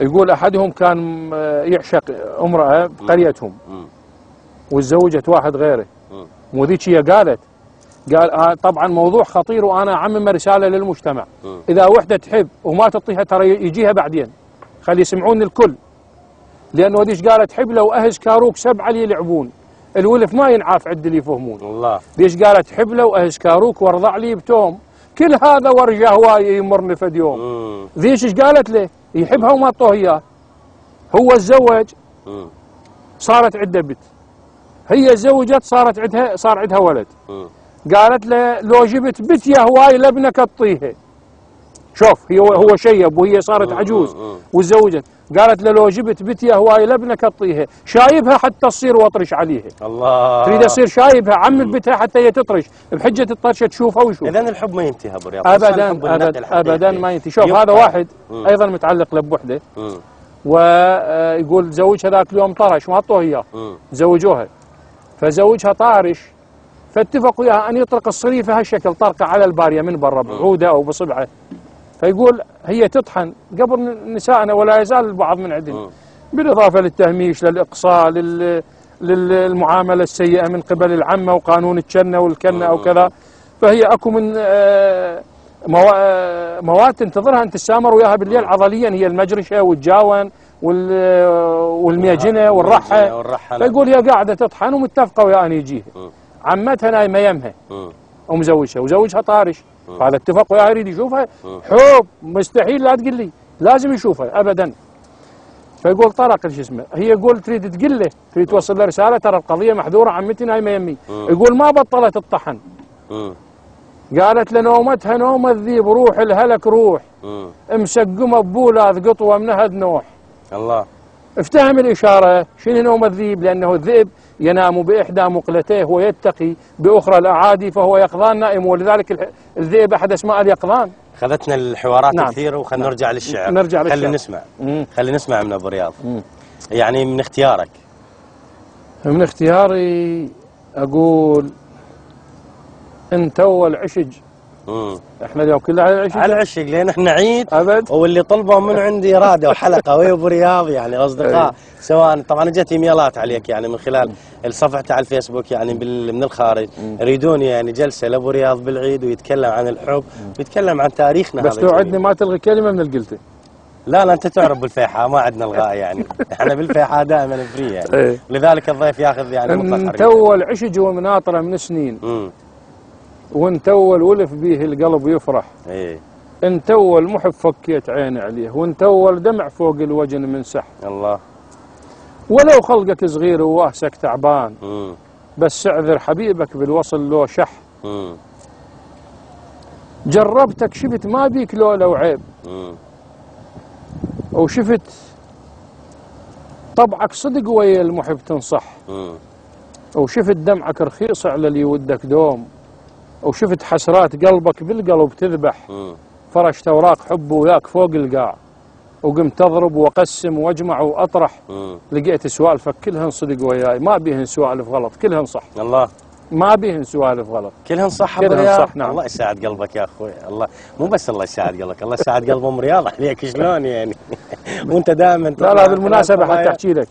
يقول أحدهم كان يعشق امرأة بقريتهم وتزوجت واحد غيره، وذيك هي قال طبعا موضوع خطير، وأنا أعمم رسالة للمجتمع. إذا وحدة تحب وما تعطيها ترى يجيها بعدين، خلي يسمعون الكل، لأنه ذيك قالت حب لو أهز كاروك 7 اللي يلعبون، الولف ما ينعاف عد اللي يفهمون. الله. ذيك قالت حب لو أهز كاروك وارضع لي بتوم، كل هذا ورجه هواي يمرني فد يوم. ذيك ايش قالت له؟ يحبها وما اعطوه اياه. هو تزوج صارت عده بنت، هي تزوجت صار عندها ولد. قالت له لو جبت بنت يا هواي لابنك اطيها. شوف هو شيب وهي صارت عجوز وتزوجت، قالت له لو جبت بنت يا هواي لابنك اطيها، شايبها حتى تصير واطرش عليها. الله. تريد يصير شايبها عمل بنتها حتى هي تطرش، بحجه الطرشه تشوفها ويشوف. اذا الحب ما ينتهي ابو رياض. ابدا ما ينتهي. شوف هذا واحد ايضا متعلق لبوحده، ويقول زوج هذاك اليوم طرش ما اعطوه اياه، زوجوها، فزوجها طارش، فاتفقوا وياها ان يطرق الصريفه هالشكل طرقه على الباريه من برا بعوده او بصبعه. فيقول هي تطحن قبل نسائنا ولا يزال البعض من عندهم، بالاضافه للتهميش، للاقصاء، للمعامله السيئه من قبل العمه وقانون الكنه والكنه او كذا. فهي اكو من مواد تنتظرها ان تستامر وياها بالليل عضليا، هي المجرشه والجاون والمياجنه والرحه. فيقول هي قاعده تطحن ومتفقه وياها ان يجيها. عمتها نايمه يمها ومزوجها، وزوجها طارش، فهذا اتفق وياها يريد يشوفها. حب مستحيل لا تقول لي، لازم يشوفها ابدا. فيقول طرق شو اسمه، هي يقول تريد تقول له، تريد توصل له رساله ترى القضيه محذوره، عمتي نايمه يمي. يقول ما بطلت الطحن. قالت لنومتها نوم الذيب، روح الهلك روح، مسقمه ببولاذ قطوه منهد نوح. الله. افتهم الاشاره، شنو نوم الذيب؟ لانه الذئب ينام باحدى مقلتيه ويتقي باخرى الاعادي، فهو يقظان نائم، ولذلك الذئب احد اسماء اليقظان. خذتنا الحوارات نعم. كثيره، وخلينا نرجع للشعر. خلي نسمع من ابو رياض. يعني من اختيارك. من اختياري اقول انت اول عشج. احنا اليوم كله على العشق، على العشق لان احنا عيد ابد، واللي طلبوا من عندي اراده وحلقه ويا ابو رياض يعني اصدقاء سواء. طبعا اجت ايميلات عليك يعني من خلال صفحتي على الفيسبوك يعني من الخارج، يريدون يعني جلسه لابو رياض بالعيد ويتكلم عن الحب ويتكلم عن تاريخنا. بس توعدني ما تلغي كلمه من اللي قلته. لا انت تعرف بالفيحاء ما عندنا الغاء يعني، احنا بالفيحاء دائما فري يعني. لذلك الضيف ياخذ يعني مطلق. انت اول عشج ومناطره من سنين، وانت اول ولف بيه القلب يفرح. انت اول محب فكيت عيني عليه، وانت اول دمع فوق الوجن من سح. الله. ولو خلقك صغير ووهسك تعبان، بس اعذر حبيبك بالوصل لو شح. جربتك شفت ما بيك لو عيب، وشفت طبعك صدق ويا المحب تنصح، وشفت دمعك رخيص على اللي ودك دوم، وشفت حسرات قلبك بالقلب تذبح. فرشت اوراق حب وياك فوق القاع، وقمت اضرب واقسم واجمع واطرح. لقيت سوالفك كلهن صدق وياي، ما بيهن سوالف غلط، كلهن صح. الله. ما بيهن سوالف غلط، كلهن صح. كلهن صح. نعم. الله يساعد قلبك يا اخوي. الله مو بس الله يساعد قلبك، الله يساعد قلب ام رياض عليك شلون يعني. وانت دائما. لا بالمناسبه حتى احكي لك،